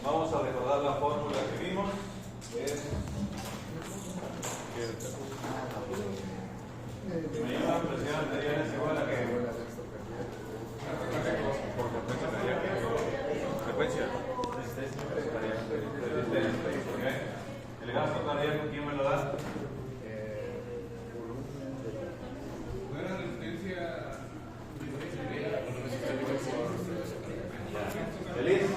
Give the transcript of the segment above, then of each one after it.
Vamos a recordar la fórmula que vimos. Me llama presión arterial es igual a que por frecuencia cardíaca. Frecuencia. El gasto cardíaco, ¿quién me lo da? ¿Feliz?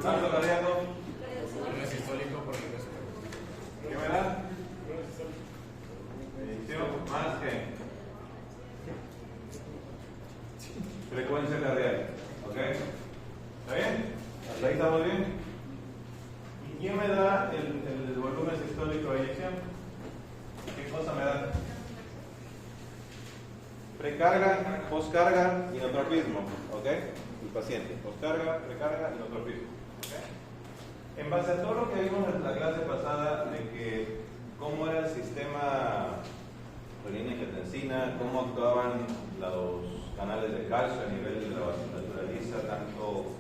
¿Gasto cardíaco? ¿Qué me da? Medición más que frecuencia cardíaca. ¿Ok? ¿Está bien? ¿Hasta ahí estamos bien? ¿Y quién me da el volumen sistólico de eyección? ¿Qué cosa me da? Precarga, poscarga, inotropismo. ¿Ok? El paciente. Poscarga, precarga, inotropismo. ¿Ok? En base a todo lo que vimos en la clase pasada de que cómo era el sistema renina-angiotensina, cómo actuaban los canales de calcio a nivel de la vasculatura lisa, tanto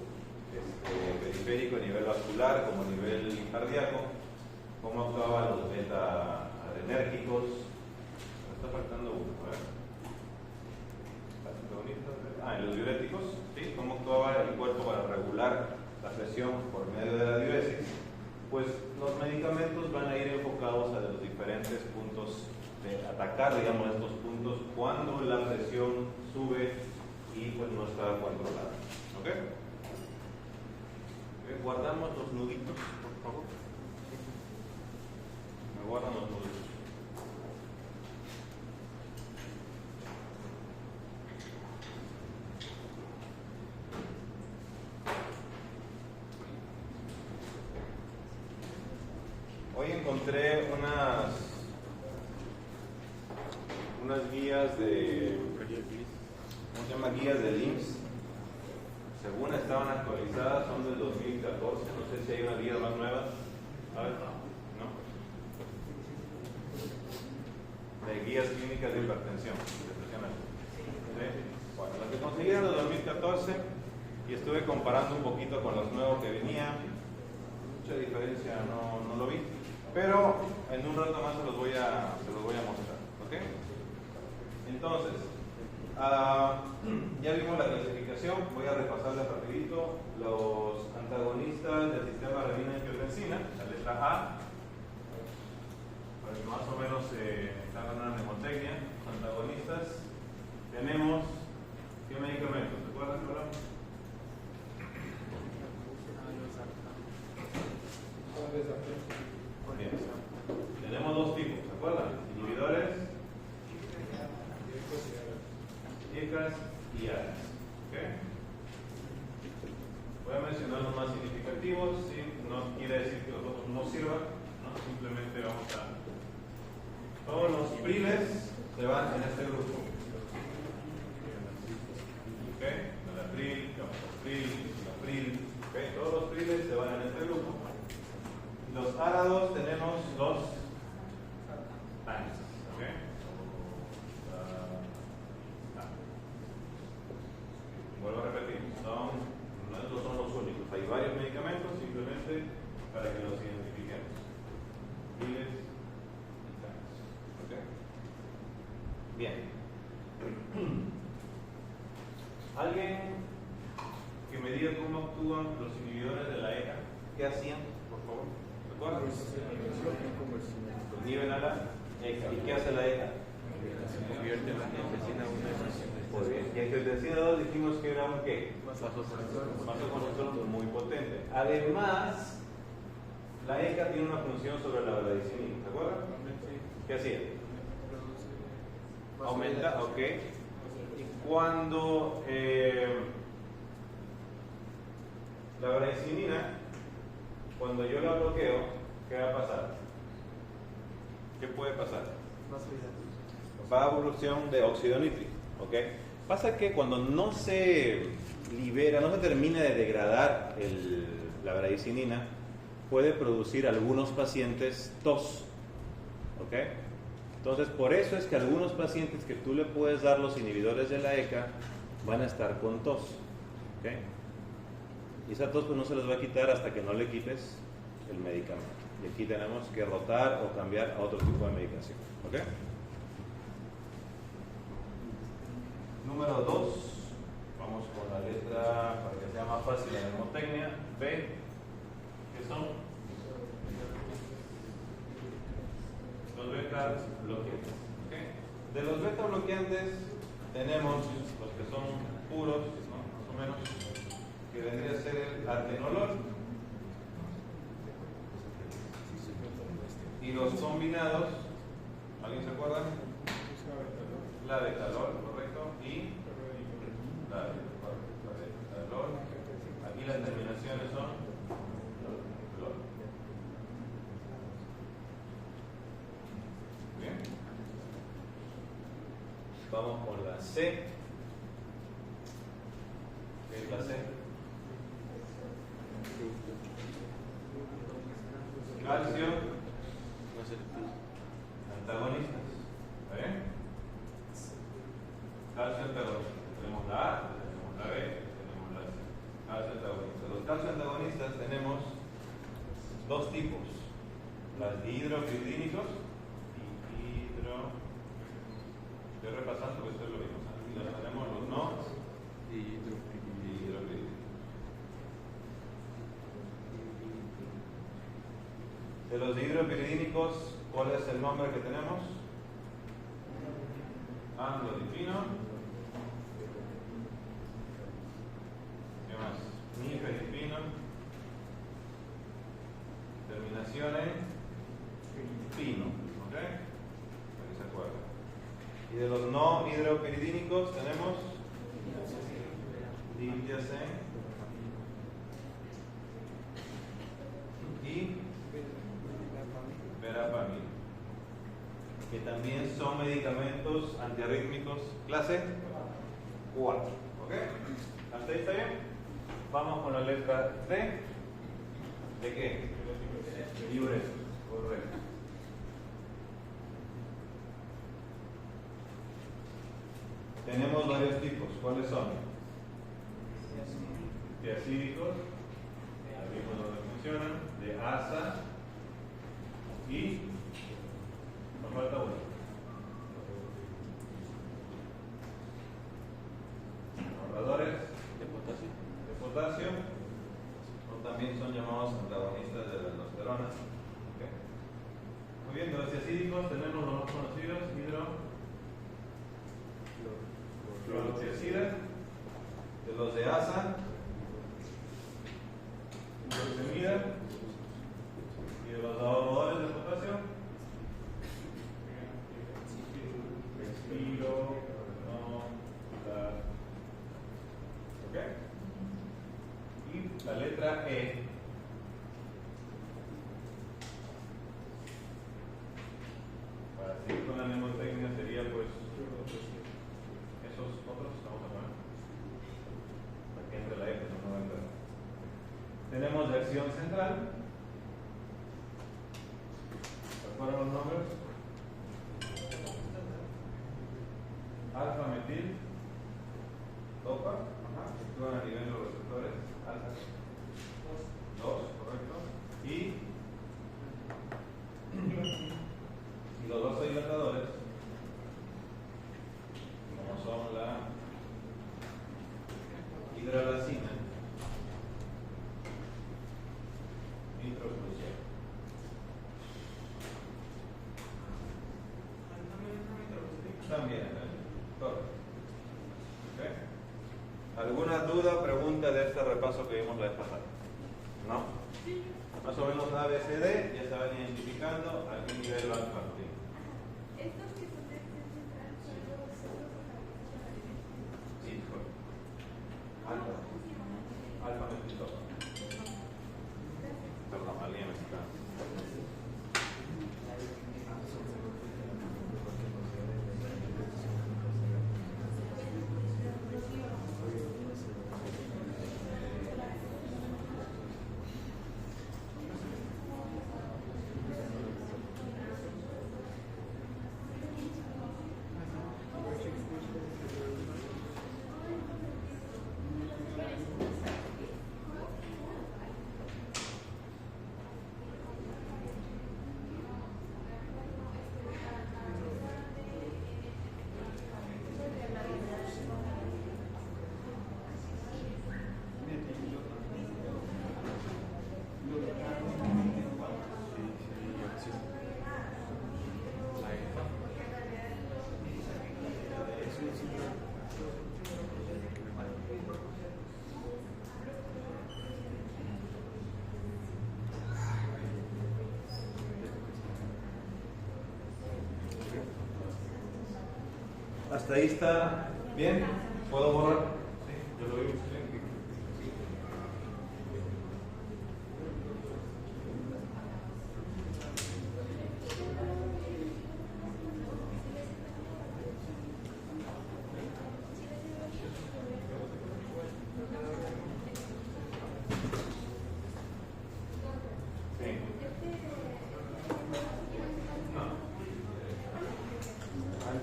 periférico a nivel vascular como a nivel cardíaco, cómo actuaban los beta-adrenérgicos. Me está faltando uno, a ver. Los diuréticos, ¿sí? Cómo actuaba el cuerpo para regular la presión por medio de la diuresis. Pues los medicamentos van a ir enfocados a los diferentes puntos de atacar, digamos, estos puntos cuando la presión sube y pues no está controlada. ¿Ok? Guardamos los nuditos, por favor. Me guardan los nuditos. Hoy encontré unas guías de, ¿cómo se llama? Guías del IMSS. Según estaban actualizadas, son del 2014. No sé si hay unas guías más nuevas. A ver, ¿no? De guías clínicas de hipertensión. ¿Sí? Bueno, las que consiguieron en el 2014 y estuve comparando un poquito con los nuevos que venían. Mucha diferencia no lo vi. Pero en un rato más se los voy a mostrar. ¿Ok? Entonces, ya vimos la clasificación. Voy a repasarles rapidito. Los antagonistas del sistema renina-angiotensina, la letra A, para que más o menos hagan una mnemotecnia. Los antagonistas, tenemos ¿qué medicamentos? ¿Se acuerdan? Bien. Tenemos dos tipos, ¿se acuerdan? Inhibidores, ICAS y ARAS. ¿Okay? Voy a mencionar los más significativos, ¿sí? No quiere decir que los otros no sirvan, ¿no? Simplemente vamos a... Todos los priles se van en este grupo. ¿Ok? Nalapril, captopril, cilapril, ¿ok? Todos los priles se van en este grupo. Los árados tenemos los TANs, ¿ok? Vuelvo a repetir, no estos son los únicos. Hay varios medicamentos simplemente para que los identifiquemos. Priles y TANs, ¿ok? Bien. ¿Alguien que me diga cómo actúan los inhibidores de la ECA? ¿Qué hacían, por favor? ¿Recuerdan? Inhiben a la ECA. ¿Y qué hace la ECA? Convierte la angiotensina a una angiotensina. Muy bien. Y angiotensina 2 dijimos que era un ¿qué? Vasoconstrictor muy potente. Además, la ECA tiene una función sobre la bradicininina. ¿Se acuerdan? ¿Qué hacía? Aumenta, ok. Y cuando la bradicininina, cuando yo la bloqueo, ¿qué va a pasar? ¿Qué puede pasar? Va a evolución de óxido nítrico, ¿ok? Pasa que cuando no se libera, no se termina de degradar la bradicininina, puede producir algunos pacientes tos, ¿ok? Entonces, por eso es que algunos pacientes que tú le puedes dar los inhibidores de la ECA van a estar con tos, ¿ok? ¿Ok? Y esa tos pues no se les va a quitar hasta que no le quites el medicamento. Y aquí tenemos que rotar o cambiar a otro tipo de medicación. ¿Ok? Número 2. Vamos con la letra, para que sea más fácil la mnemotecnia, B, que son los beta bloqueantes. ¿Okay? De los beta bloqueantes tenemos los que son puros, ¿no? Más o menos, que vendría a ser el atenolol, y los combinados, ¿alguien se acuerda? La betalol, correcto, y la betalol. Aquí las terminaciones son lol. Bien. Vamos con la C. ¿Qué es la C? Calcio antagonistas. ¿Está bien? Calcio antagonista. Tenemos la A, tenemos la B, tenemos la C. Calcio antagonista. Los calcio antagonistas tenemos dos tipos. Las dihidropiridínicos y estoy repasando porque esto lo vimos antes. Y los tenemos los no dihidropiridínicos. De los dihidropiridínicos, ¿cuál es el nombre que tenemos? Amlodipino. ¿Qué más? Nifedipino. Terminación en pino. ¿Ok? Para que se acuerden. Y de los no hidropiridínicos tenemos diltiazem y verapamil, que también son medicamentos antiarrítmicos clase 4. ¿Ok? ¿Hasta ahí está bien? Vamos con la letra D. ¿De qué? Diuréticos. Correcto. Tenemos varios tipos. ¿Cuáles son? Tiacídicos, abrimos lo que mencionan, de asa y nos falta uno. Ahorradores de potasio, o también son llamados antagonistas de la aldosterona. ¿Okay? Muy bien, de los tiacídicos tenemos los más conocidos, hidroclorotiazida, de los de asa, glucosamida, y de los ahorradores de potasio, respiro, no, ¿ok? Y la letra E. Para seguir con la mnemotecnia sería pues esos otros, vamos a poner para que entre la E, no va a entrar. Tenemos la acción central. ¿Se acuerdan los nombres? Alfa metil topa, actúan a nivel de los receptores alfa 2, correcto, y los vasodilatadores, como son la hidralacina, nitroglucera. También, correcto. ¿Okay? ¿Alguna duda, pregunta de este repaso que vimos la vez pasada? ¿No? Más o menos A, B, C, D, ya se van identificando a qué nivel van a partir. ¿Estos que son de acción central son los Sí, correcto. Alfa metiltopa. Perdón, alguien me está. ¿Hasta ahí está bien? ¿Puedo borrar? Sí, yo lo vi. Sí.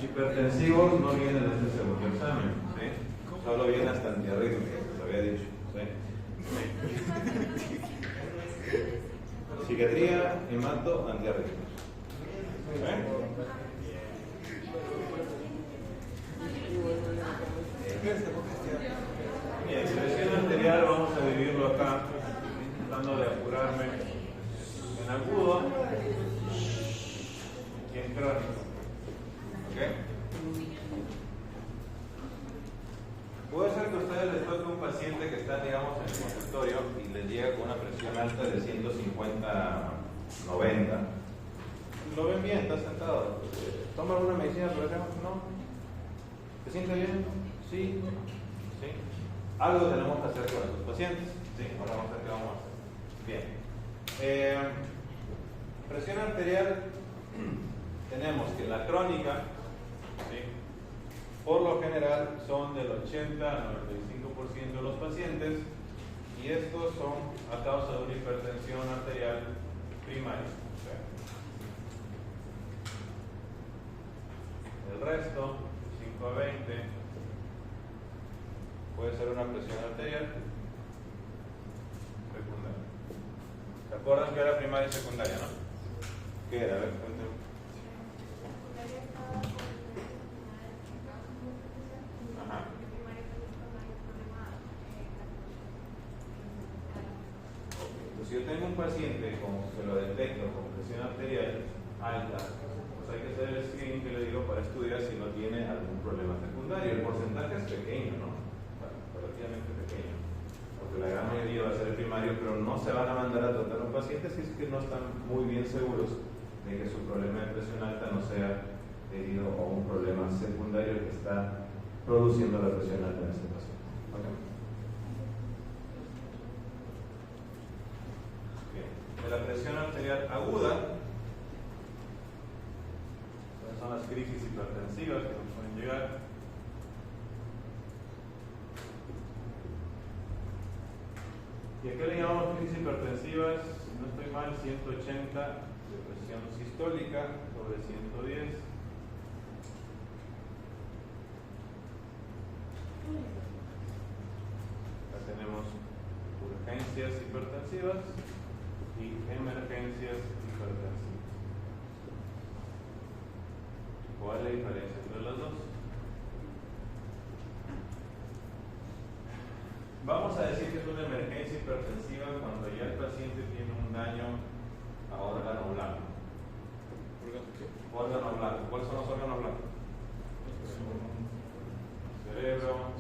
Hipertensivos no vienen en este segundo examen, ¿sí? Solo viene hasta antiarrítmico, les había dicho, ¿sí? Psiquiatría, hemato, antiarrítmicos. Bien, selección arterial vamos a dividirlo acá, tratando de apurarme en agudo y en crónico. ¿Okay? Puede ser que a ustedes les toque un paciente que está, digamos, en el consultorio y les llega con una presión alta de 150/90. Lo ven bien, está sentado. ¿Toma alguna medicina, por ejemplo? No. ¿Se siente bien? Sí. ¿Sí? Algo tenemos que hacer con estos pacientes. Sí, ahora vamos a ver qué vamos a hacer. Bien. Presión arterial, tenemos que la crónica, ¿sí?, por lo general son del 80 al 95% de los pacientes, y estos son a causa de una hipertensión arterial primaria. ¿Sí? El resto, 5 a 20, puede ser una presión arterial secundaria. ¿Se acuerdan que era primaria y secundaria, no? ¿Qué era? A ver, cuéntenme. Si yo tengo un paciente que lo detecto con presión arterial alta, pues hay que hacer el screening que le digo para estudiar si no tiene algún problema secundario. El porcentaje es pequeño, ¿no? Bueno, relativamente pequeño, porque la gran mayoría va a ser el primario, pero no se van a mandar a tratar a un paciente si es que no están muy bien seguros de que su problema de presión alta no sea debido a un problema secundario que está produciendo la presión alta en ese paciente. ¿Okay? De la presión arterial aguda, son las crisis hipertensivas que nos pueden llegar. ¿Y a qué le llamamos crisis hipertensivas? Si no estoy mal, 180 de presión sistólica sobre 110. Acá tenemos urgencias hipertensivas y emergencias hipertensivas. ¿Cuál es la diferencia entre las dos? Vamos a decir que es una emergencia hipertensiva cuando ya el paciente tiene un daño a órgano blanco. Órgano blanco. ¿Cuáles son los órganos blancos? Cerebro,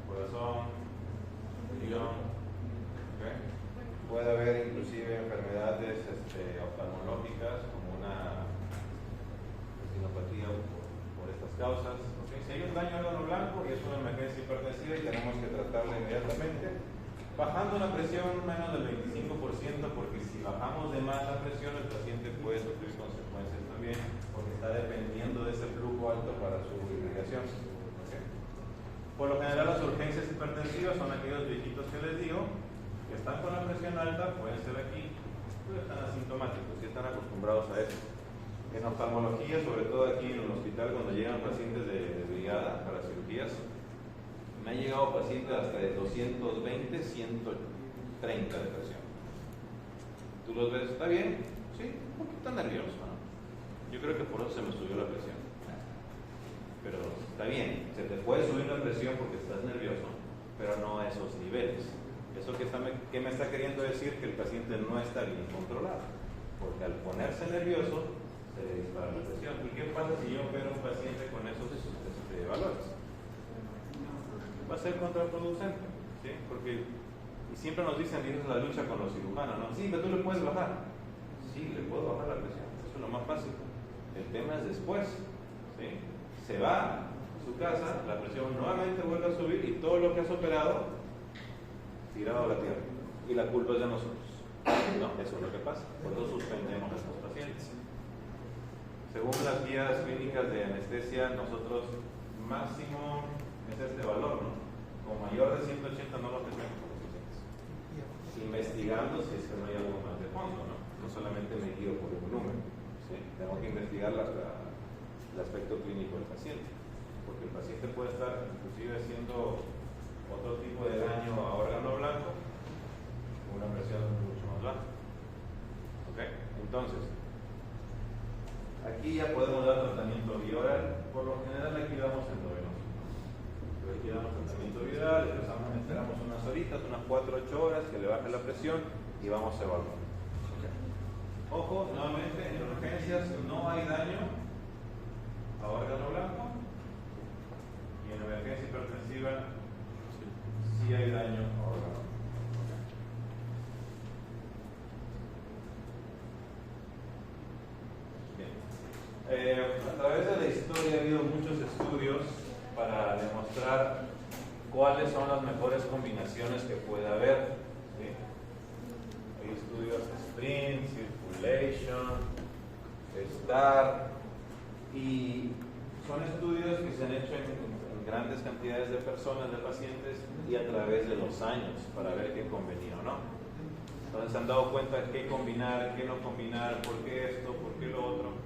corazón, riñón. ¿Okay? Puede haber inclusive enfermedades oftalmológicas como una retinopatía por estas causas. ¿Okay? Si hay un daño al órgano blanco y es una emergencia hipertensiva y tenemos que tratarla inmediatamente, bajando la presión menos del 25%, porque si bajamos de más la presión el paciente puede sufrir consecuencias también, porque está dependiendo de ese flujo alto para su irrigación. ¿Okay? Por lo general las urgencias hipertensivas son aquellos viejitos que les digo, que están con la presión alta, pueden ser aquí, pero están asintomáticos y están acostumbrados a eso. En oftalmología, sobre todo aquí en el hospital, cuando llegan pacientes de brigada para cirugías, me han llegado pacientes hasta de 220, 130 de presión. ¿Tú los ves? ¿Está bien? Sí, un poquito nervioso, ¿no? Yo creo que por eso se me subió la presión. Pero está bien, se te puede subir la presión porque estás nervioso, pero no a esos niveles. Eso que me está queriendo decir que el paciente no está bien controlado, porque al ponerse nervioso se le dispara la presión. ¿Y qué pasa si yo opero a un paciente con esos valores? Va a ser contraproducente, ¿sí? Porque y siempre nos dicen, y eso es la lucha con los cirujanos, ¿no? Sí, pero tú le puedes bajar. Sí, le puedo bajar la presión, eso es lo más fácil. El tema es después, ¿sí? Se va, su casa, la presión nuevamente vuelve a subir y todo lo que has operado tirado a la tierra. Y la culpa es de nosotros. No, eso es lo que pasa. Por eso suspendemos a estos pacientes. Según las guías clínicas de anestesia, nosotros máximo es este valor, ¿no? Con mayor de 180 no lo tenemos con los pacientes. Investigando si es que no hay algo más de fondo, ¿no? No solamente me guío por un número, ¿sí? Tengo que investigar el aspecto clínico del paciente, porque el paciente puede estar inclusive haciendo otro tipo de daño a órgano blanco, una presión mucho más baja. ¿Ok? Entonces, aquí ya podemos dar tratamiento bioral. Por lo general aquí damos endovenoso. Pero aquí damos tratamiento bioral, esperamos unas horitas, unas 4-8 horas, que le baje la presión y vamos a evaluar. ¿Okay? Ojo, nuevamente, en urgencias no hay daño a órgano blanco y en emergencia hipertensiva sí hay daño a órgano blanco. A través de la historia ha habido muchos estudios para demostrar cuáles son las mejores combinaciones que puede haber. ¿Sí? Hay estudios de sprint, circulation, STAR, y son estudios que se han hecho en grandes cantidades de personas, de pacientes, y a través de los años para ver qué convenía o no. Entonces se han dado cuenta de qué combinar, qué no combinar, por qué esto, por qué lo otro.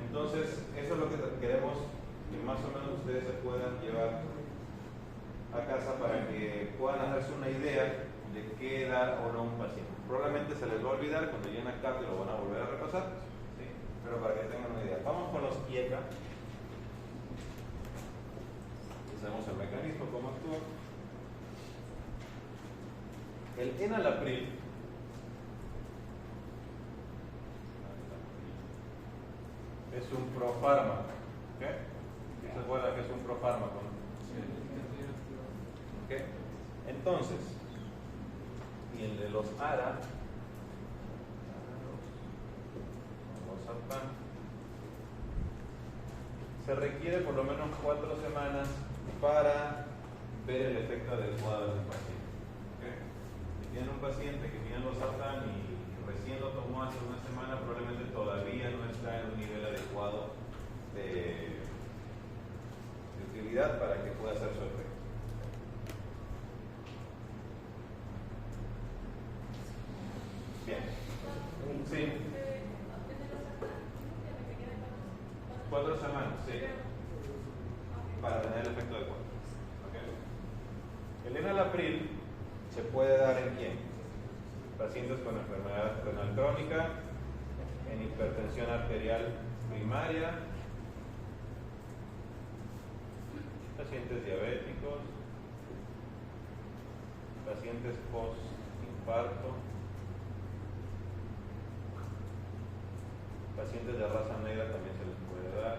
Entonces, eso es lo que queremos que más o menos ustedes se puedan llevar a casa para que puedan hacerse una idea de qué dar o no a un paciente. Probablemente se les va a olvidar cuando lleguen acá y lo van a volver a repasar, ¿sí? Pero para que tengan una idea. Vamos con los IECA. Sabemos el mecanismo, cómo actúa. El enalapril es un profármaco. ¿Okay? ¿Se acuerdan que es un profármaco? ¿Okay? Entonces, y el de los ARA, se requiere por lo menos 4 semanas para ver el efecto adecuado del paciente. ¿Okay? Si tienen un paciente que tiene losartán y recién lo tomó hace una semana, probablemente todavía no está en un nivel adecuado de utilidad para que pueda hacer su efecto. Bien. Sí. 4 semanas, sí. Para tener el efecto adecuado. ¿Okay? El enalapril se puede dar en quién? Pacientes con enfermedad renal crónica, en hipertensión arterial primaria, pacientes diabéticos, pacientes post-infarto, pacientes de raza negra también se les puede dar.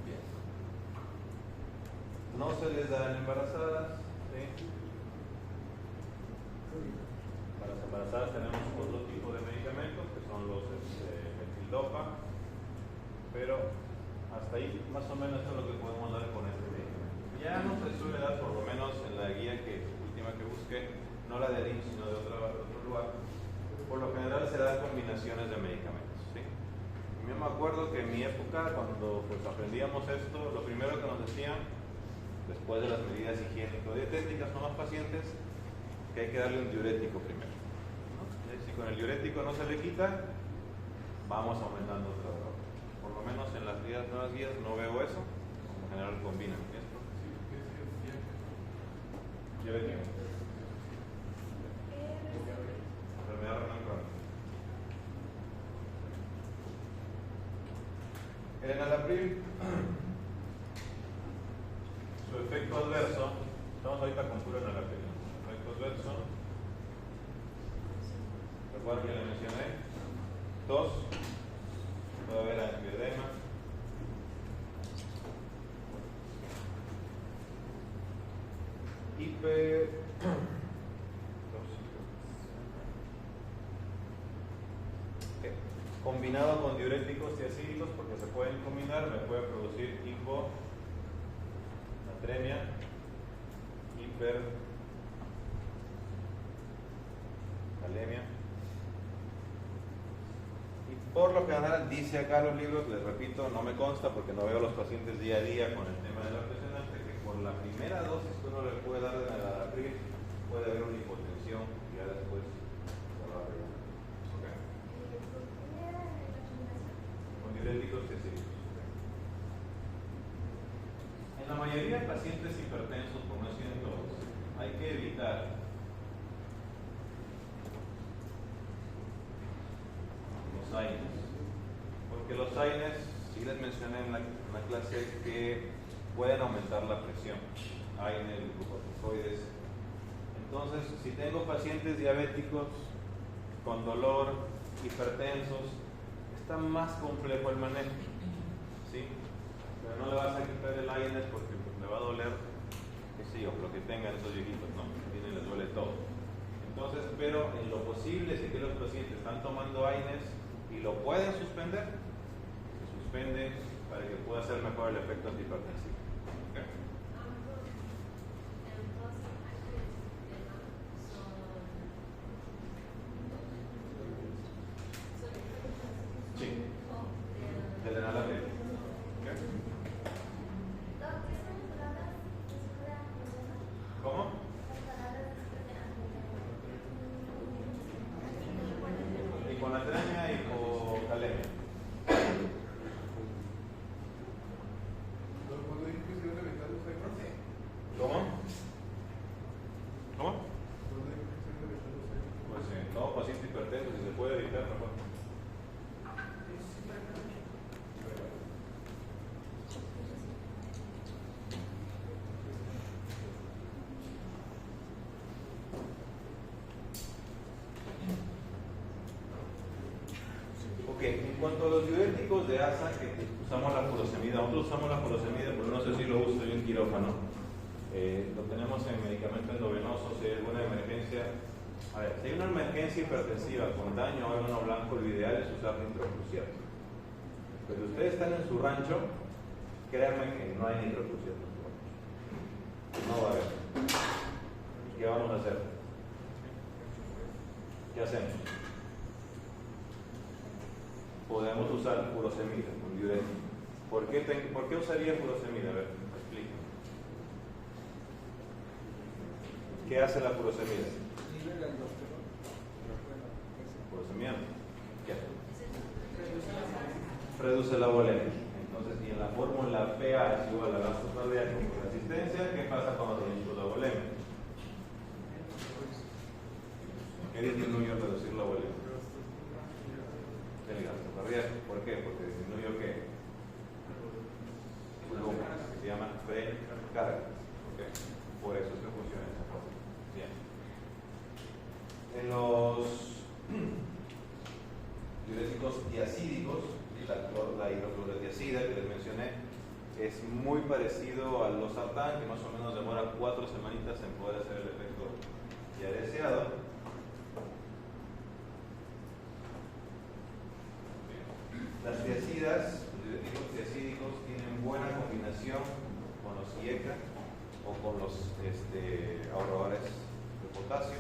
Bien. No se les da en embarazadas, ¿sí? Para las embarazadas tenemos otro tipo de medicamentos que son los metildopa, pero hasta ahí más o menos es lo que podemos dar con este medicamento. Ya no se suele dar, por lo menos en la guía última que busqué, no la de IMSS sino de otro lugar. Por lo general se dan combinaciones de medicamentos. ¿Sí? Yo me acuerdo que en mi época, cuando pues, aprendíamos esto, lo primero que nos decían, después de las medidas higiénico-dietéticas con los pacientes, que hay que darle un diurético primero. ¿No? Si con el diurético no se le quita, vamos aumentando otra droga. Por lo menos en las nuevas guías no veo eso, en general combinan esto. Diurético. Enfermedad renal crónica. El enalapril, su efecto adverso, estamos ahorita con puro enalapril. Efecto adverso, recuerden que le mencioné, tos, puede haber angioedema, combinado con diuréticos tiacídicos, porque se pueden combinar, me puede producir hiponatremia, hipercalemia. Y por lo general dice acá los libros, les repito, no me consta porque no veo a los pacientes día a día con el tema de la presión alta, que por la primera dosis que uno le puede dar de enalapril puede haber una hipotensión y ya después se va a arreglar. ¿Okay? Con diuréticos tiacídicos. En la mayoría de pacientes hipertensos, por no decir en todos, hay que evitar los AINES, porque los AINES, sí les mencioné en la clase, que pueden aumentar la presión, AINES, glucocorticoides. Entonces, si tengo pacientes diabéticos con dolor, hipertensos, está más complejo el manejo, ¿sí? Pero no le vas a quitar el AINES porque le va a doler, qué sé yo, lo que tengan esos viejitos, no, les duele todo. Entonces, pero en lo posible, si que los pacientes están tomando AINES y lo pueden suspender, se suspende para que pueda ser mejor el efecto antihipertensivo. ¿Okay? Sí, del enalapril. ¿Okay? ¿Cómo? Hiponatremia y hipocalemia. ¿Cómo? ¿Cómo? Pues todo paciente hipertenso, si se puede evitar, mejor. Ok, en cuanto a los diuréticos de ASA, que usamos la furosemida, nosotros usamos la furosemida, pero no sé si lo uso yo en quirófano. Lo tenemos en medicamento endovenoso, si hay alguna emergencia. A ver, si hay una emergencia hipertensiva con daño a órgano blanco, lo ideal es usar nitrocruciato. Pero si ustedes están en su rancho, créanme que no hay nitrocruciato en su rancho. No va a haber. ¿Qué vamos a hacer? ¿Qué hacemos? Podemos usar furosemida, un diurético. ¿Por qué usaría furosemida? A ver, explico. ¿Qué hace la furosemida? Furosemida, ¿qué hace? Reduce la volemia. Entonces, si en la fórmula PA es igual a gasto cardíaco por resistencia, ¿qué pasa cuando reducimos la volemia? ¿Qué disminuye al reducir la volemia? El gasto cardíaco. ¿Por qué? Porque disminuye ¿qué? Volumen, que se llama precarga. ¿Okay? Por eso es que funciona de esa forma. Bien. En los diuréticos tiacídicos, la hidroclorotiacida que les mencioné, es muy parecido al losartán, que más o menos demora 4 semanitas en poder hacer el efecto ya deseado. Las tiacidas, los diuréticos tiacídicos, tienen buena combinación con los IECA o con los ahorradores de potasio.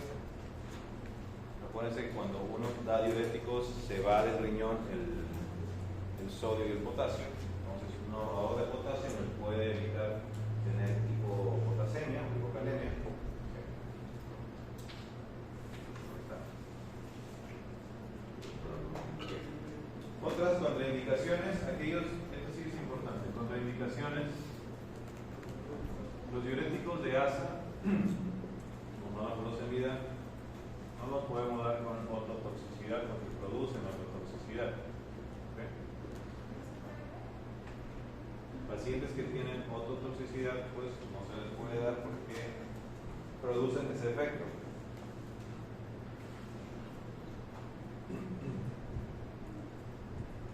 Acuérdense que cuando uno da diuréticos se va del riñón el sodio y el potasio. Entonces, un ahorrador de potasio nos puede evitar tener hipopotasemia o hipocalemia. Otras contraindicaciones, esto sí es importante, contraindicaciones, los diuréticos de ASA, como la furosemida, no los podemos dar con ototoxicidad porque producen ototoxicidad. ¿Okay? Pacientes que tienen ototoxicidad, pues no se les puede dar porque producen ese efecto.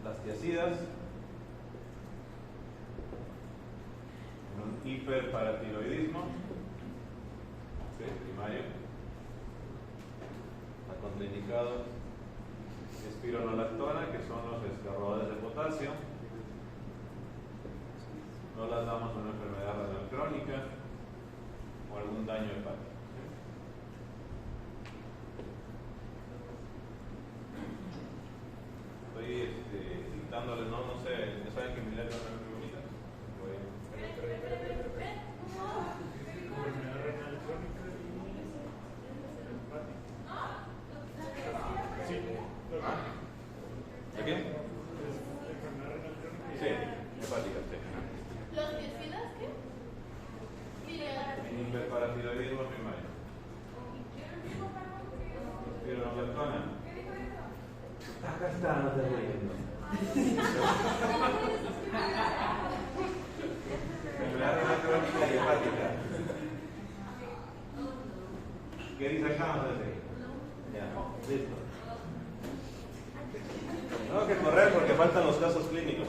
Las tiacidas, un hiperparatiroidismo, ¿sí? Primario, está contraindicado, es Espironolactona, que son los roedores de potasio. No las damos a una enfermedad renal crónica o algún daño hepático. Estoy dictándole, no sé, ¿ya saben que mi letra no es muy bonita? ¿De qué? Sí, hepática, sí. ¿Los biocidas qué? Hiperparatiroidismo primario. Espironolactona. Acá está, no te leyendo. Enfermedad renal crónica y hepática. ¿Qué dice acá? No sé. Ya, listo. Tengo que correr porque faltan los casos clínicos.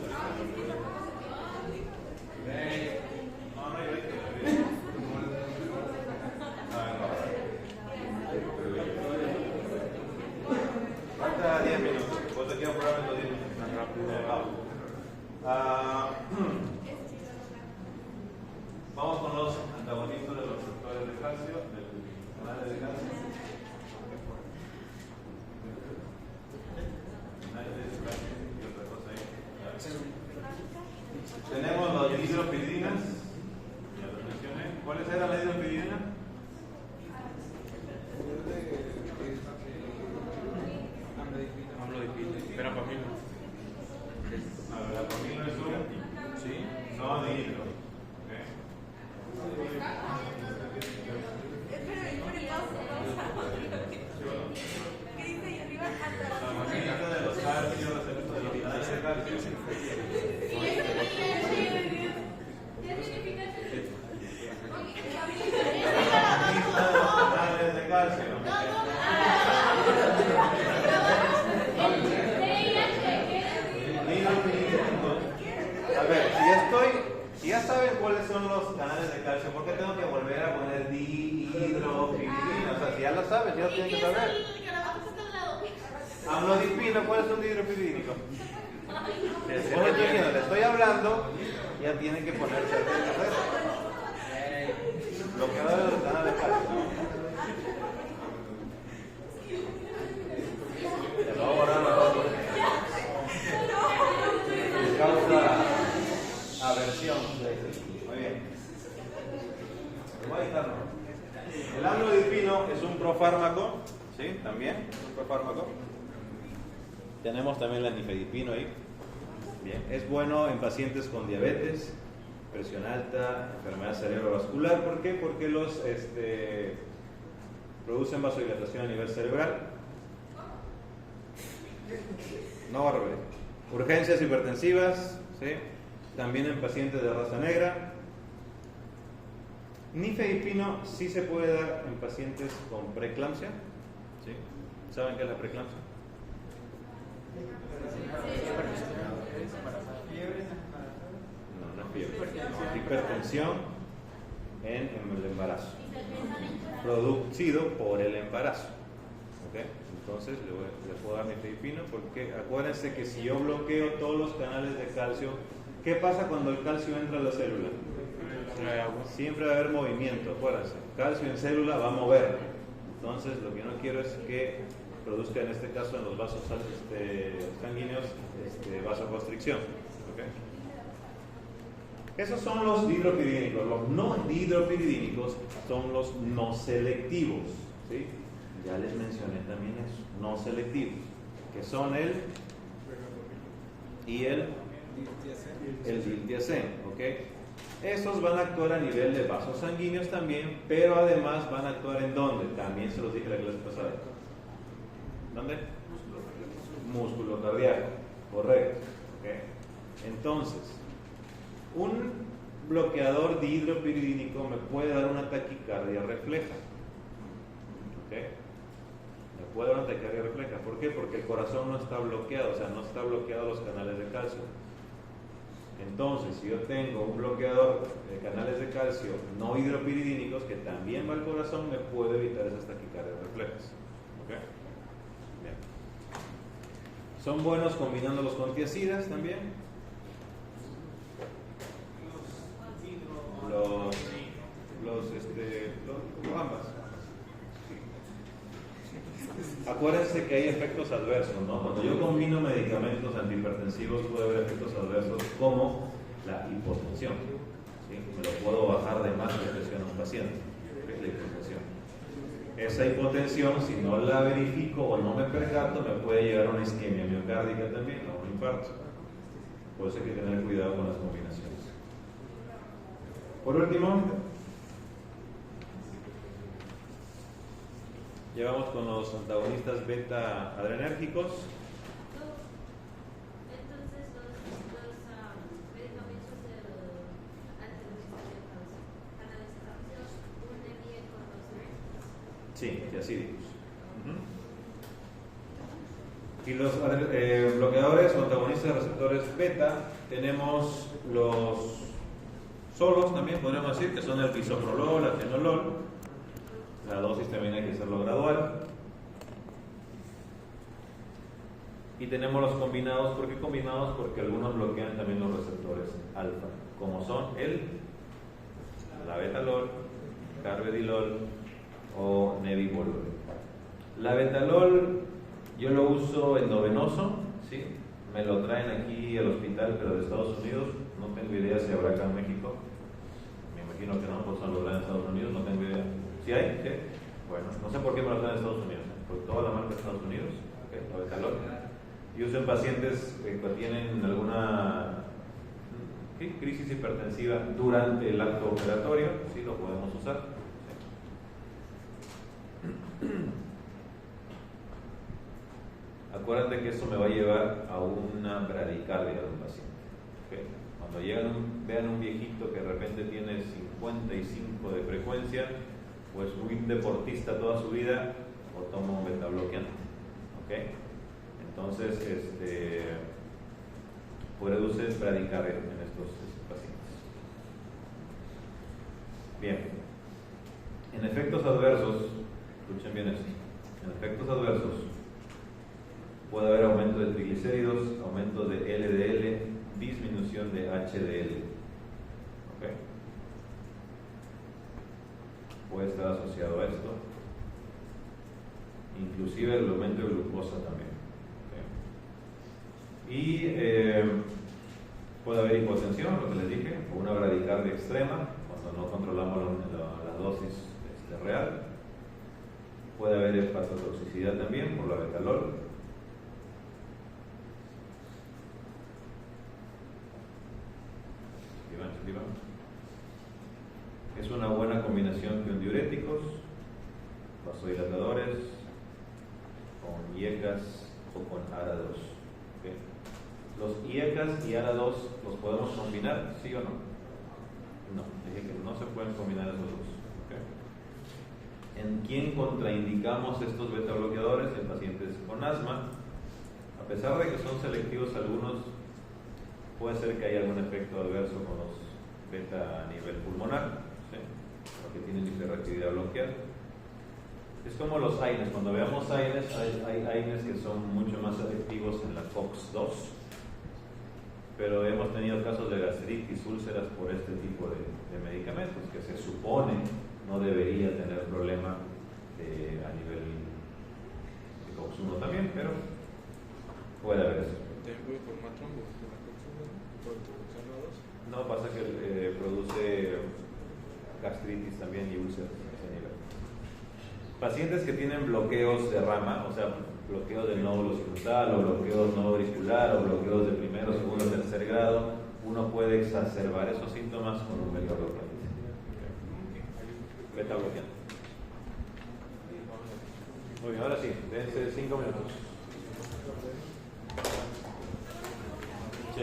No, no, yo falta 10 minutos. Pues aquí apurarme los 10 minutos. Tan rápido. Vamos con los antagonistas de los receptores de calcio, del canal de calcio. Y otra cosa ahí. Tenemos los dihidropiridinas. Ya lo mencioné. ¿Cuáles eran las dihidropiridinas? Verapamil. Verapamil es un Sí. no dihidro. ¿Qué dice ahí arriba? Antagonista de los calcios, de los canales de calcio. ¿Qué significa eso? Antagonista de los canales de calcio. A ver, si ya saben cuáles son los canales de calcio, ¿por qué tengo que volver a poner dihidropiridina? O sea, si ya lo saben, ya lo tienen que saber. Amlodipino, ¿cuál es un dihidropiridínico? Le estoy hablando, ya tienen que ponerse a hacer. Bloqueadores de los canales de calcio. Se va a borrar la foto. Causa aversión. Muy bien. Voy a editarlo. El amlodipino es un profármaco, ¿sí? También es un profármaco. Tenemos también el nifedipino ahí. Bien. Es bueno en pacientes con diabetes, presión alta, enfermedad cerebrovascular. ¿Por qué? Porque los producen vasodilatación a nivel cerebral. No, Bárbara. Urgencias hipertensivas, ¿sí? También en pacientes de raza negra. Nifedipino sí se puede dar en pacientes con preeclampsia, ¿sí? ¿Saben qué es la preeclampsia? No, no es fiebre. Hipertensión en el embarazo, producido por el embarazo. ¿Okay? Entonces le puedo dar nifedipino porque acuérdense que si yo bloqueo todos los canales de calcio, ¿qué pasa cuando el calcio entra a la célula? Siempre va a haber movimiento, acuérdense. Calcio en célula va a mover. Entonces lo que no quiero es que produzca en este caso en los vasos sanguíneos vasoconstricción. ¿Okay? Esos son los dihidropiridínicos. Los no dihidropiridínicos son los no selectivos, ¿sí? Ya les mencioné también eso, no selectivos, que son el diltiazem, ¿ok? Esos van a actuar a nivel de vasos sanguíneos también, pero además van a actuar ¿en dónde? También se los dije la clase pasada. ¿Dónde? Músculo cardíaco, correcto. ¿Okay? Entonces, un bloqueador dihidropiridínico me puede dar una taquicardia refleja. ¿Okay? Me puede dar una taquicardia refleja. ¿Por qué? Porque el corazón no está bloqueado, o sea, no está bloqueado los canales de calcio. Entonces, si yo tengo un bloqueador de canales de calcio no hidropiridínicos que también va al corazón, me puede evitar esas taquicardias reflejas. ¿Okay? Bien. Son buenos combinándolos con tiacidas también. Ambas. Acuérdense que hay efectos adversos, ¿no? Cuando yo combino medicamentos antihipertensivos puede haber efectos adversos como la hipotensión. ¿Sí? Me lo puedo bajar de más de presión a un paciente. ¿Qué es la hipotensión? Esa hipotensión, si no la verifico o no me percato, me puede llegar a una isquemia miocárdica también, o un infarto. Por eso hay que tener cuidado con las combinaciones. Por último, llevamos con los antagonistas beta adrenérgicos. Entonces, los medicamentos del antihipertensión unen bien con los diuréticos. Sí, tiacídicos. Y los bloqueadores o antagonistas de receptores beta, tenemos los solos también, podríamos decir, que son el bisoprolol, atenolol. La dosis también hay que hacerlo gradual. Y tenemos los combinados. ¿Por qué combinados? Porque algunos bloquean también los receptores alfa, como son la betalol, carvedilol o nebivolol. La betalol yo lo uso endovenoso, ¿sí? Me lo traen aquí al hospital, pero de Estados Unidos. No tengo idea si habrá acá en México. Me imagino que no, pues lo traen en Estados Unidos, no tengo idea. ¿Sí hay? ¿Sí? Bueno, no sé por qué me lo traen en Estados Unidos, por toda la marca de Estados Unidos, ¿okay? La betalol. Y uso en pacientes que tienen alguna crisis hipertensiva durante el acto operatorio, sí lo podemos usar. ¿Sí? Acuérdate que eso me va a llevar a una bradicardia de un paciente. ¿Okay? Cuando vean un viejito que de repente tiene 55 de frecuencia, pues muy deportista toda su vida, o toma un beta bloqueante. ¿Okay? Entonces, produce bradicardia en estos pacientes. Bien. En efectos adversos, escuchen bien esto, en efectos adversos puede haber aumento de triglicéridos, aumento de LDL, disminución de HDL. ¿Okay? Puede estar asociado a esto. Inclusive el aumento de glucosa también. ¿Okay? Y puede haber hipotensión, lo que les dije, o una bradicardia extrema, cuando no controlamos la dosis real. Puede haber hepatotoxicidad también por la betalol. Es una buena combinación con diuréticos, vasodilatadores, con IECAS o con ARA2. ¿Okay? Los IECAS y ARA2 los podemos combinar, ¿sí o no? No, dije que no se pueden combinar esos dos. ¿Okay? ¿En quién contraindicamos estos beta bloqueadores? En pacientes con asma. A pesar de que son selectivos algunos, puede ser que haya algún efecto adverso con los beta a nivel pulmonar, ¿sí? Porque tienen hiperactividad bloqueada. Es como los AINES. Cuando veamos AINES, hay AINES que son mucho más efectivos en la COX-2, pero hemos tenido casos de gastritis, úlceras por este tipo de medicamentos que se supone no debería tener problema a nivel de COX-1 también, pero puede haber eso. ¿Puede formar trombos de la COX-1? ¿Puede producir nodos? No, pasa que produce gastritis también y úlceras a ese nivel. Pacientes que tienen bloqueos de rama, o sea, bloqueos del nódulo sinutal o bloqueos no auricular o bloqueos de primero, segundo, tercer grado, uno puede exacerbar esos síntomas con un beta bloqueante. Beta bloqueante. Muy bien, ahora sí, dense 5 minutos. Sí.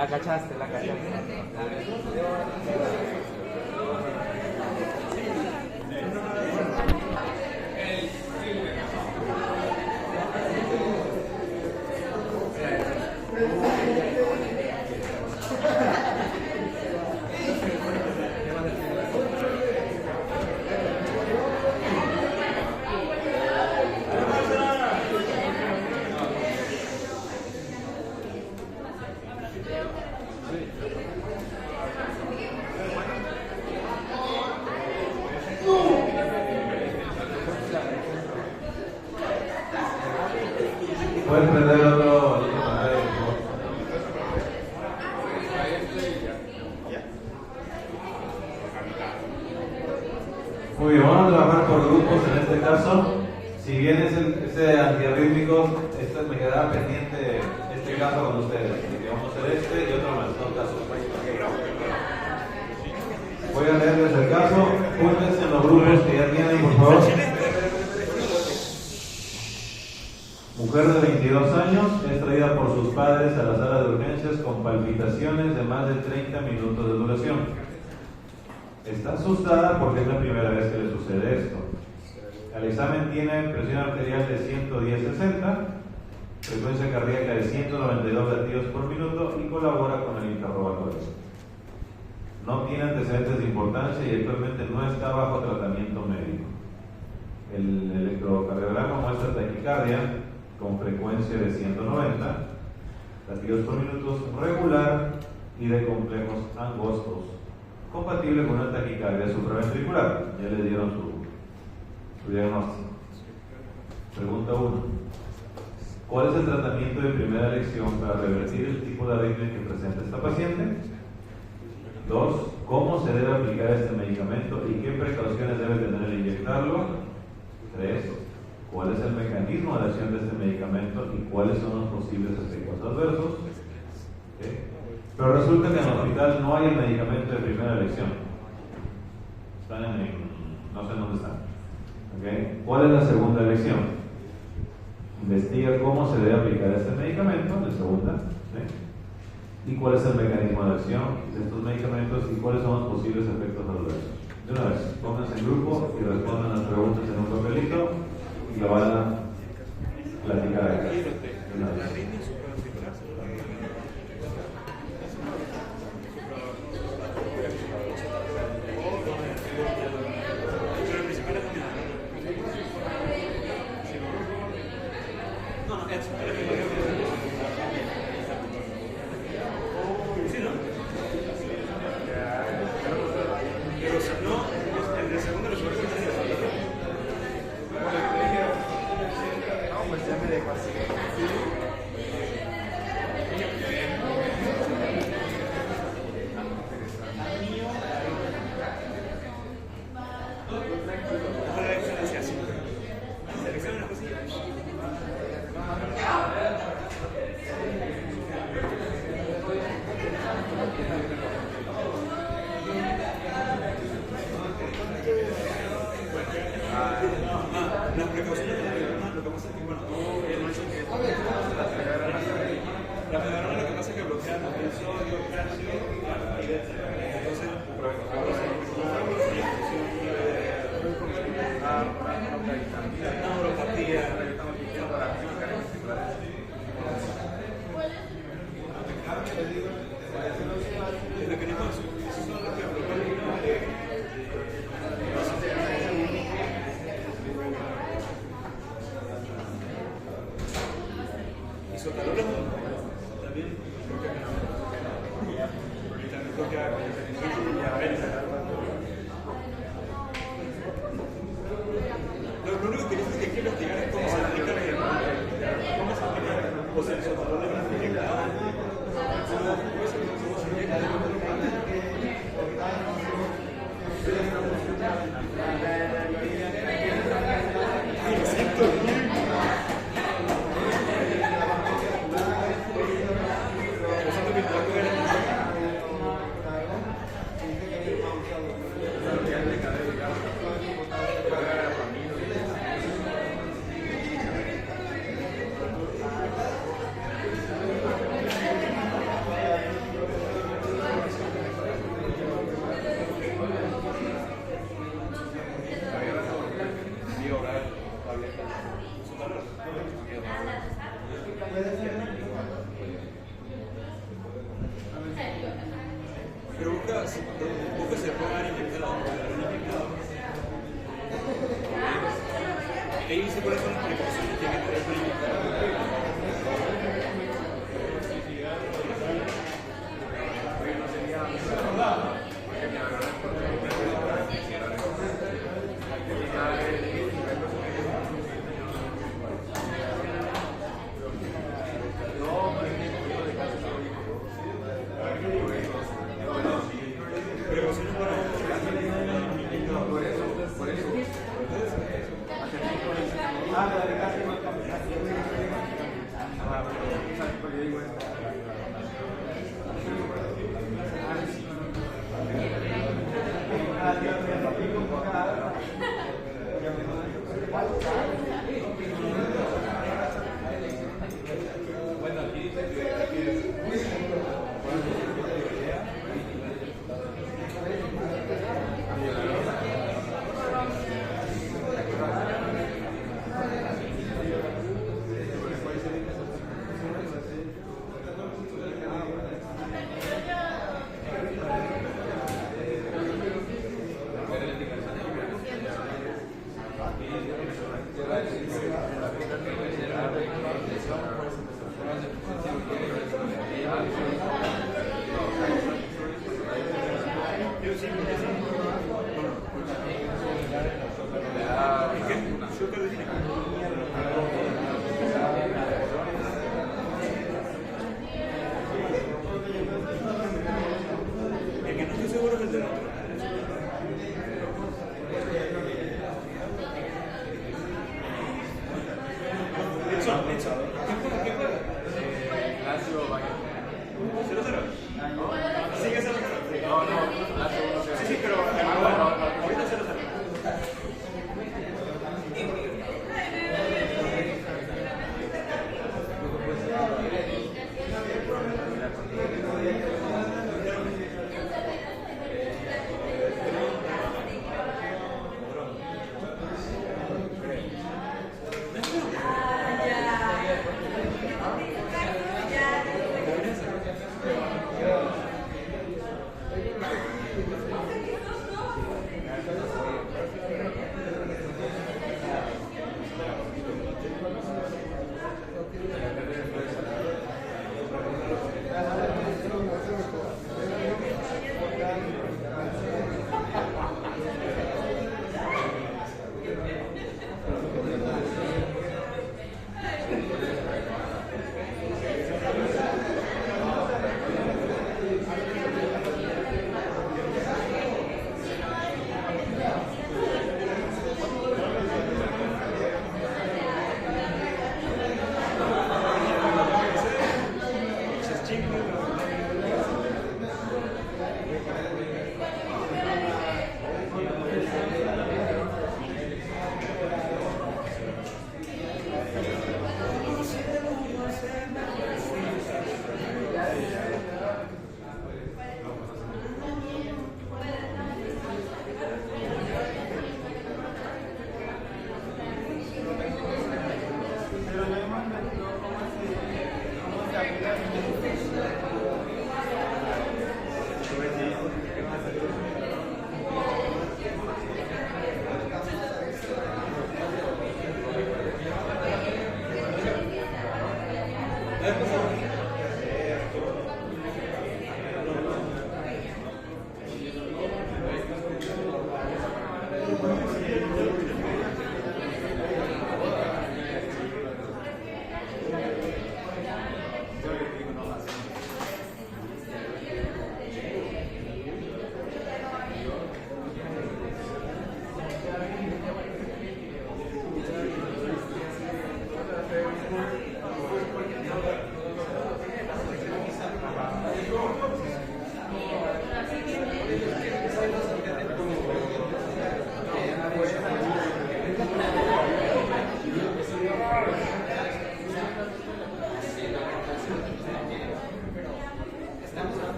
La cachaste, la cachaste. Puedes prender otro pantalla, por favor. Muy bien, vamos a trabajar por grupos en este caso. Si bien es ese antirrítmico, este me quedará pendiente este caso con ustedes. Así que vamos a hacer este y otro más, dos casos. Voy a leerles el caso. Júntense en los grupos que ya tienen, por favor. Mujer de 22 años es traída por sus padres a la sala de urgencias con palpitaciones de más de 30 minutos de duración. Está asustada porque es la primera vez que le sucede esto. Al examen tiene presión arterial de 110/60, frecuencia cardíaca de 192 latidos por minuto y colabora con el interrogatorio. No tiene antecedentes de importancia y actualmente no está bajo tratamiento médico. El electrocardiograma muestra taquicardia con frecuencia de 190, latidos por minuto regular y de complejos angostos, compatible con una taquicardia supraventricular. Ya le dieron su diagnóstico. Pregunta 1. ¿Cuál es el tratamiento de primera elección para revertir el tipo de arritmia que presenta esta paciente? 2. ¿Cómo se debe aplicar este medicamento y qué precauciones debe tener al inyectarlo? 3. ¿Cuál es el mecanismo de acción de este medicamento y cuáles son los posibles efectos adversos? ¿Okay? Pero resulta que en el hospital no hay el medicamento de primera elección. Están no sé dónde están. ¿Okay? ¿Cuál es la segunda elección? Investiga cómo se debe aplicar este medicamento, la segunda. ¿Sí? ¿Y cuál es el mecanismo de acción de estos medicamentos y cuáles son los posibles efectos adversos? De una vez, pónganse en grupo y respondan las preguntas en un papelito y lo van a platicar acá. De una vez. Pero busca se puede dar inyectado. Ahí dice cuáles son las precauciones que hay que tener para inyectar.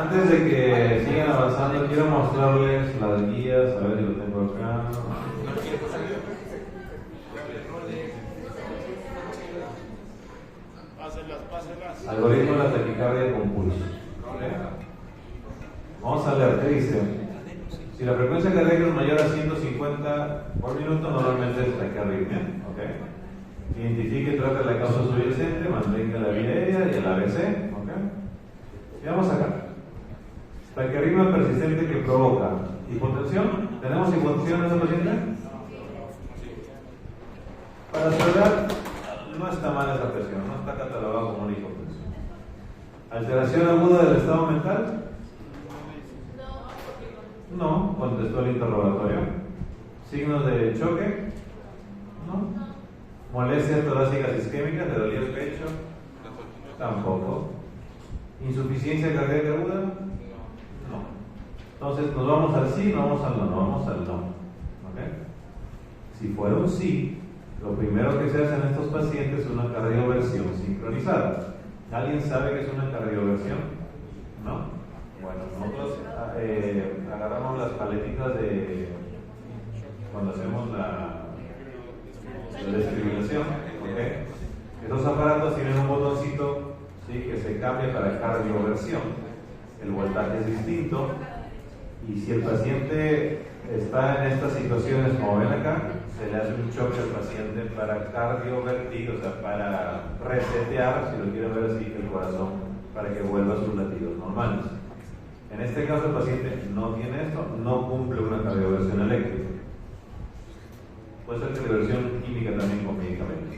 Antes de que sigan avanzando, quiero mostrarles las guías, a ver si lo tengo acá. Algoritmo de la taquicardia con pulso. ¿Okay? Vamos a leer, ¿qué dice? Si la frecuencia cardíaca es mayor a 150 por minuto, normalmente es taquiarritmia. ¿Okay? Identifique y trate la causa subyacente, mantenga la vía aérea y el ABC. ¿Okay? Y vamos acá. Taquiarritmia persistente que provoca hipotensión. ¿Tenemos hipotensión en ese paciente? Para su edad, no está mal esa presión, no está catalogado como una hipotensión. ¿Alteración aguda del estado mental? No, contestó el interrogatorio. ¿Signos de choque? No. ¿Molestias torácicas isquémicas? ¿Le dolía el pecho? Tampoco. ¿Insuficiencia cardíaca aguda? No. Entonces, ¿nos vamos al sí? ¿No vamos al no? No vamos al no. ¿Okay? Si fuera un sí, lo primero que se hace en estos pacientes es una cardioversión sincronizada. ¿Alguien sabe qué es una cardioversión? ¿No? Bueno, nosotros agarramos las paletitas de cuando hacemos la desfibrilación. ¿Okay? Esos aparatos tienen un botoncito, ¿sí?, que se cambia para cardioversión. El voltaje es distinto y si el paciente está en estas situaciones como ven acá, se le hace un choque al paciente para cardiovertir, o sea, para resetear, si lo quieren ver así, el corazón, para que vuelva a sus latidos normales. En este caso el paciente no tiene esto, no cumple una cardioversión eléctrica. Puede ser cardioversión química también con medicamentos.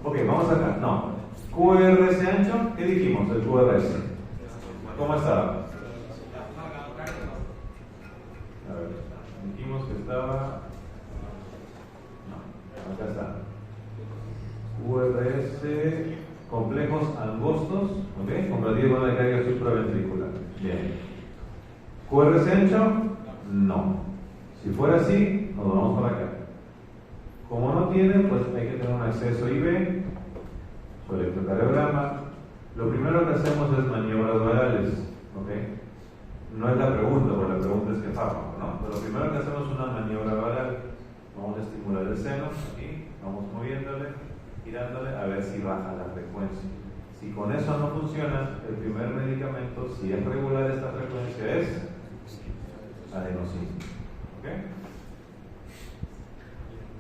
Ok, vamos acá. No. QRS ancho, ¿qué dijimos? El QRS. ¿Cómo estaba? A ver, dijimos que estaba... No, acá está. QRS, complejos angostos, ¿ok? Comparativo con la carga supraventricular. Bien. ¿QRS ancho? No. Si fuera así, nos vamos para acá. Como no tiene, pues hay que tener un acceso IV, su electrocardiograma. Lo primero que hacemos es maniobras varales, ¿ok? No es la pregunta, porque la pregunta es qué fármaco, ¿no? Pero lo primero que hacemos es una maniobra varal. Vamos a estimular el seno, aquí, vamos moviéndole, girándole, a ver si baja la frecuencia. Si con eso no funciona, el primer medicamento, si es regular esta frecuencia, es adenosina. ¿Ok?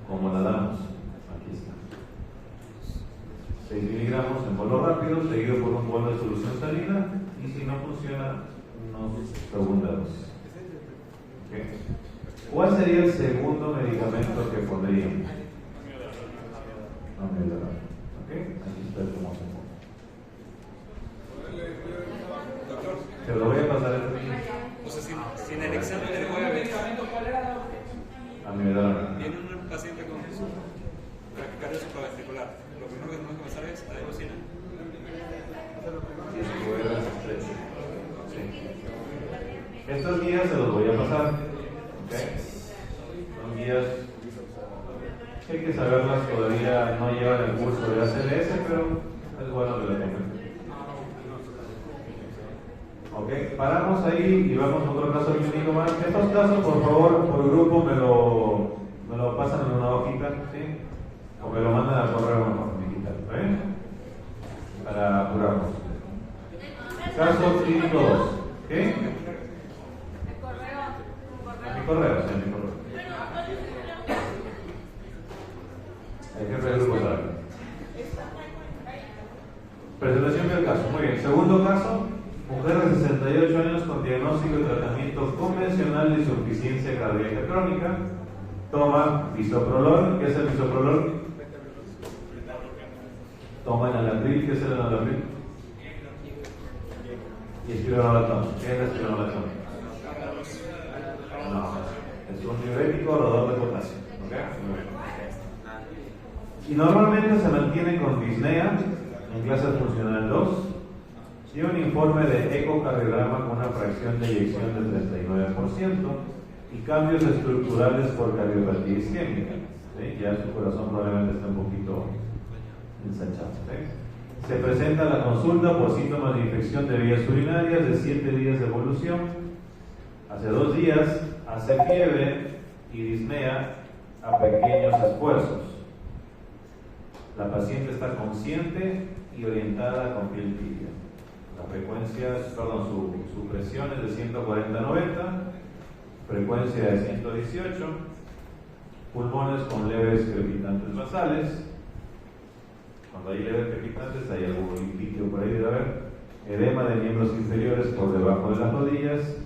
¿Cómo la damos? Aquí está. 6 miligramos en bolo rápido, seguido por un bolo de solución salina, y si no funciona, unos segunda dosis. ¿Okay? ¿Cuál sería el segundo medicamento que pondríamos? Amiodarona. ¿Ok? Aquí está el famoso. Te lo voy a pasar el niño. O sea, si en el examen del jueves Amiodarona. viene un paciente con taquicardia supraventricular, lo primero que tenemos que pasar es adenosina. Sí. Estas guías se los voy a pasar. ¿Okay? Son guías que hay que saberlas, todavía no llevan el curso de ACLS, pero es bueno que lo tengan. Ok, paramos ahí y vamos a otro caso clínico más. Estos casos, por favor, por grupo me lo pasan en una hojita, ¿sí? O me lo mandan al correo mejor, ¿eh? Para apurarnos. Caso clínico 2. ¿Qué? A mi correo, sí, a mi correo. Hay que ver el grupo tarde. Presentación del caso. Muy bien. Segundo caso. Mujer de 68 años con diagnóstico y tratamiento convencional de insuficiencia cardíaca crónica. Toma bisoprolol. ¿Qué es el bisoprolol? Toma enalapril. ¿Qué es el enalapril? Y espironolactona. ¿Qué es la espironolactona? No, es un diurético rodador de potasio. ¿Okay? Y normalmente se mantiene con disnea en clase funcional 2 y un informe de ecocardiograma con una fracción de eyección del 39% y cambios estructurales por cardiopatía isquémica. ¿Sí? Ya su corazón probablemente está un poquito ensanchado. ¿Sí? Se presenta a la consulta por síntomas de infección de vías urinarias de 7 días de evolución. Hace 2 días hace fiebre y disnea a pequeños esfuerzos. La paciente está consciente y orientada con piel tibia. La frecuencia, su presión es de 140/90, frecuencia de 118, pulmones con leves crepitantes basales. Cuando hay leves crepitantes hay algún líquido por ahí debe haber. Edema de miembros inferiores por debajo de las rodillas.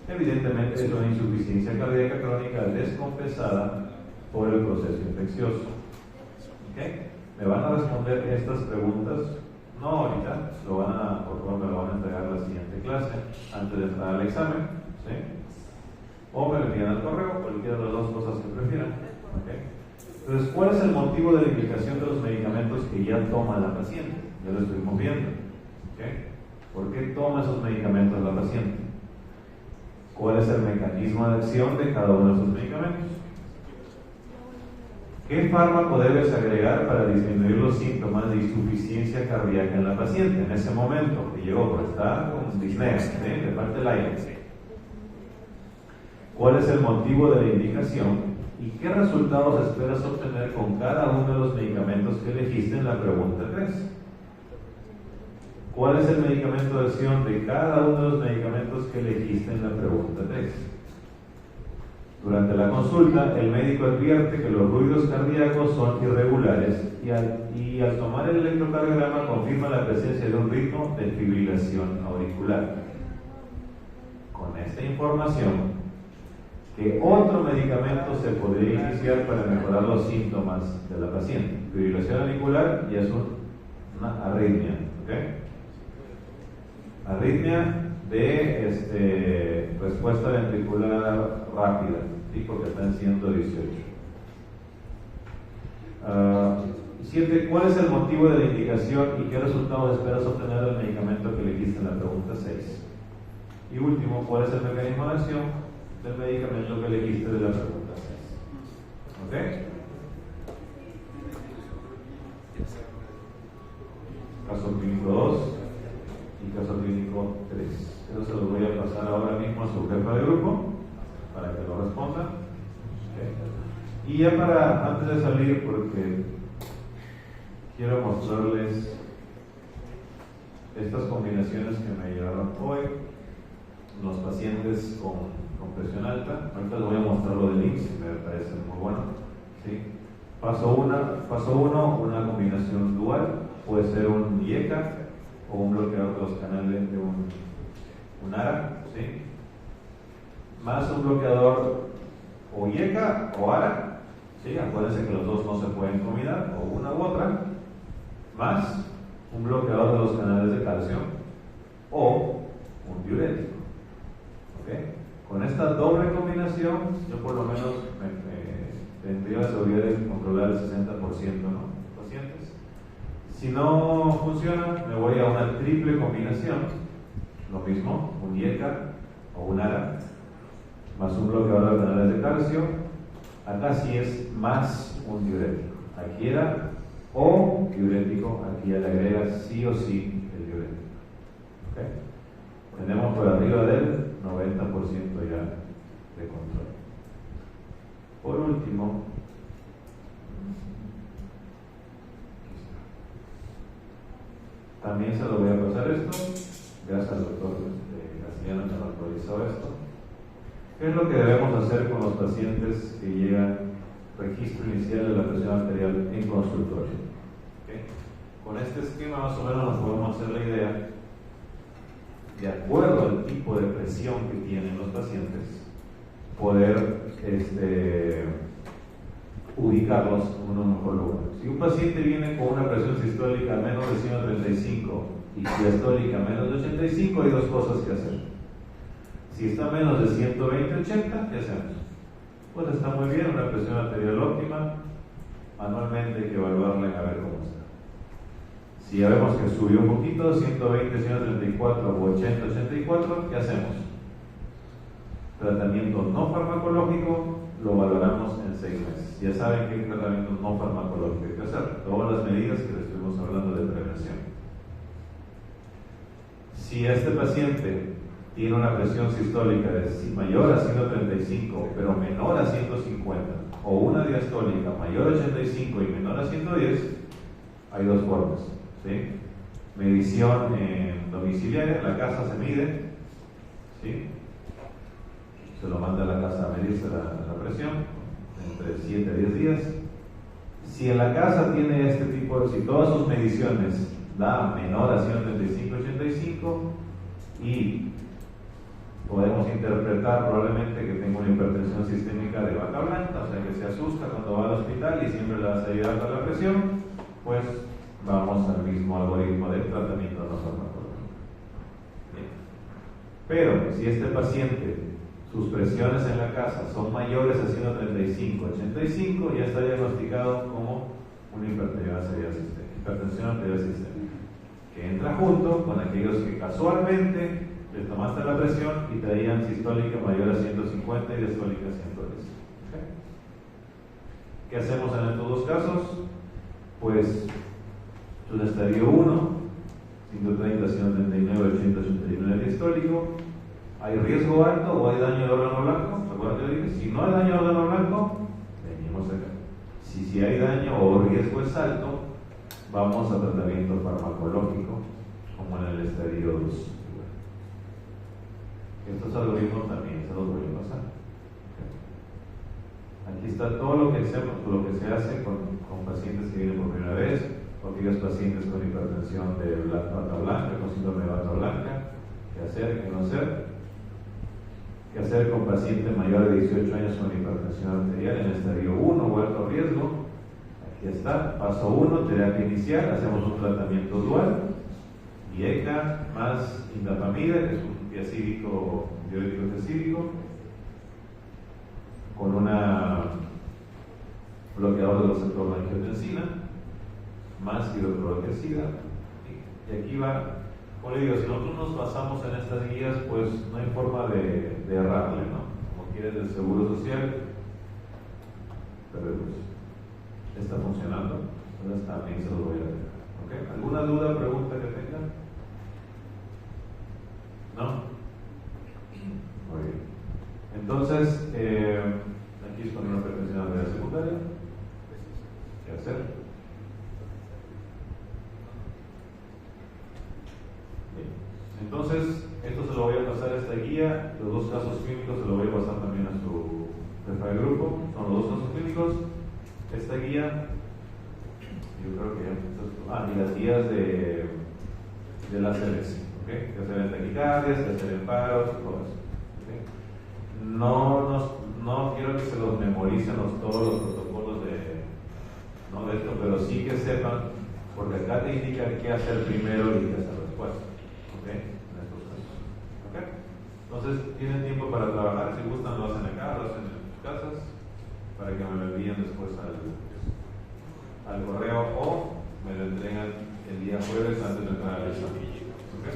Evidentemente es una insuficiencia cardíaca crónica descompensada por el proceso infeccioso. ¿Okay? Me van a responder estas preguntas, no ahorita, por favor me lo van a entregar la siguiente clase, antes de entrar al examen, ¿sí? O me lo envían al correo, cualquiera de las dos cosas que prefieran. ¿Okay? Entonces, ¿cuál es el motivo de la indicación de los medicamentos que ya toma la paciente? Ya lo estuvimos viendo. ¿Okay? ¿Por qué toma esos medicamentos la paciente? ¿Cuál es el mecanismo de acción de cada uno de esos medicamentos? ¿Qué fármaco debes agregar para disminuir los síntomas de insuficiencia cardíaca en la paciente en ese momento que llegó? Porque está con disnea, le falta el aire. ¿Cuál es el motivo de la indicación? ¿Y qué resultados esperas obtener con cada uno de los medicamentos que elegiste en la pregunta 3? ¿Cuál es el medicamento de acción de cada uno de los medicamentos que elegiste en la pregunta 3? Durante la consulta, el médico advierte que los ruidos cardíacos son irregulares y al tomar el electrocardiograma confirma la presencia de un ritmo de fibrilación auricular. Con esta información, ¿qué otro medicamento se podría iniciar para mejorar los síntomas de la paciente? Fibrilación auricular y es una arritmia. ¿Okay? Arritmia de respuesta ventricular rápida, ¿sí? Porque está en 118. 7. ¿Cuál es el motivo de la indicación y qué resultados esperas obtener del medicamento que elegiste en la pregunta 6? Y último, ¿cuál es el mecanismo de acción del medicamento que elegiste de la pregunta 6? ¿Ok? Caso clínico 2 y caso clínico 3. Eso se los voy a pasar ahora mismo a su jefa de grupo para que lo responda. ¿Okay? Y ya antes de salir, porque quiero mostrarles estas combinaciones que me llegaron hoy, los pacientes con presión alta. Ahorita les voy a mostrar lo del IMSS, me parece muy bueno. ¿Sí? Paso 1, una combinación dual, puede ser un IECA o un bloqueador de los canales de un ARA, ¿sí? Más un bloqueador o IECA o ARA, ¿sí? Acuérdense que los dos no se pueden combinar, o una u otra, más un bloqueador de los canales de calcio o un diurético. ¿Okay? Con esta doble combinación, yo por lo menos tendría la seguridad de controlar el 60%, ¿no? Pacientes. Si no funciona, me voy a una triple combinación, lo mismo, un IECA o un ARA, más un bloqueador de canales de calcio. Acá sí es más un diurético. Aquí era o diurético, aquí ya le agrega sí o sí el diurético. ¿Okay? Tenemos por arriba del 90% ya de control. Por último, también se lo voy a pasar esto, gracias al doctor Castellano que nos actualizó esto. ¿Qué es lo que debemos hacer con los pacientes que llegan registro inicial de la presión arterial en consultorio? ¿Okay? Con este esquema más o menos nos podemos hacer la idea, de acuerdo al tipo de presión que tienen los pacientes, poder ubicarlos en un mejor lugar. Si un paciente viene con una presión sistólica menos de 135 y diastólica menos de 85, hay dos cosas que hacer. Si está menos de 120/80, ¿qué hacemos? Pues está muy bien, una presión arterial óptima, manualmente hay que evaluarla y a ver cómo está. Si ya vemos que subió un poquito, 120, 134 o 80, 84, ¿qué hacemos? Tratamiento no farmacológico, lo valoramos en 6 meses. Ya saben qué tratamiento no farmacológico hay que hacer. Todas las medidas que les estuvimos hablando de prevención. si este paciente tiene una presión sistólica mayor a 135 pero menor a 150, o una diastólica mayor a 85 y menor a 110, hay dos formas, ¿sí? Medición domiciliaria, en la casa se mide, ¿sí? Se lo manda a la casa a medirse la presión entre 7 a 10 días. Si en la casa tiene este tipo de, si todas sus mediciones da menor a 135-85 y podemos interpretar probablemente que tenga una hipertensión sistémica de bata blanca, o sea que se asusta cuando va al hospital y siempre le vas a ayudar con la presión, pues vamos al mismo algoritmo de tratamiento no farmacológico. Pero si este paciente, sus presiones en la casa son mayores a 135-85, ya está diagnosticado como una hipertensión arterial sistémica, que entra junto con aquellos que casualmente le tomaste la presión y traían sistólica mayor a 150 y diastólica a 110. ¿Okay? ¿Qué hacemos en estos dos casos? Pues el estadio 1, 130, 139, 80, 89 diastólico. ¿Hay riesgo alto o hay daño de órgano blanco? ¿Recuerdan que le dije? Si no hay daño de órgano blanco, venimos acá. Si hay daño o riesgo es alto, vamos a tratamiento farmacológico, como en el estadio 2. Estos algoritmos también se los voy a pasar. Aquí está todo lo que se hace con pacientes que vienen por primera vez, o aquellos pacientes con hipertensión de bata blanca, con síndrome de bata blanca, qué hacer, qué no hacer. ¿Qué hacer con paciente mayor de 18 años con hipertensión arterial en el estadio 1 o alto riesgo? Aquí está, paso 1, terapia inicial, hacemos un tratamiento dual, IECA más indapamida, que es un diacídico, diurético tesídico, con una bloqueador del receptor de angiotensina, más hidroclorotiazida, y aquí va. Como le digo, si nosotros nos basamos en estas guías, pues no hay forma de errarle, ¿no? Como quieres del Seguro Social, pero pues está funcionando, entonces también se los voy a dejar. ¿Okay? ¿Alguna duda, pregunta que tengan? ¿No? Muy bien. Entonces, aquí es con una hipertensión arterial secundaria. ¿Qué hacer? Entonces, esto se lo voy a pasar a esta guía, los dos casos clínicos se lo voy a pasar también a su jefa de grupo, son los dos casos clínicos, esta guía, yo creo que ya, y las guías de las ACVs, ¿okay? Que hacer en taquicardias, que hacer en paros, todo eso. ¿Okay? No quiero que se los memoricen todos los protocolos de esto, pero sí que sepan, porque acá te indica qué hacer primero y qué hacer después. ¿Okay? En estos casos. ¿Okay? Entonces, tienen tiempo para trabajar. Si gustan, lo hacen acá, lo hacen en sus casas, para que me lo envíen después al correo o me lo entregan el día jueves antes de entrar al examen. ¿Okay?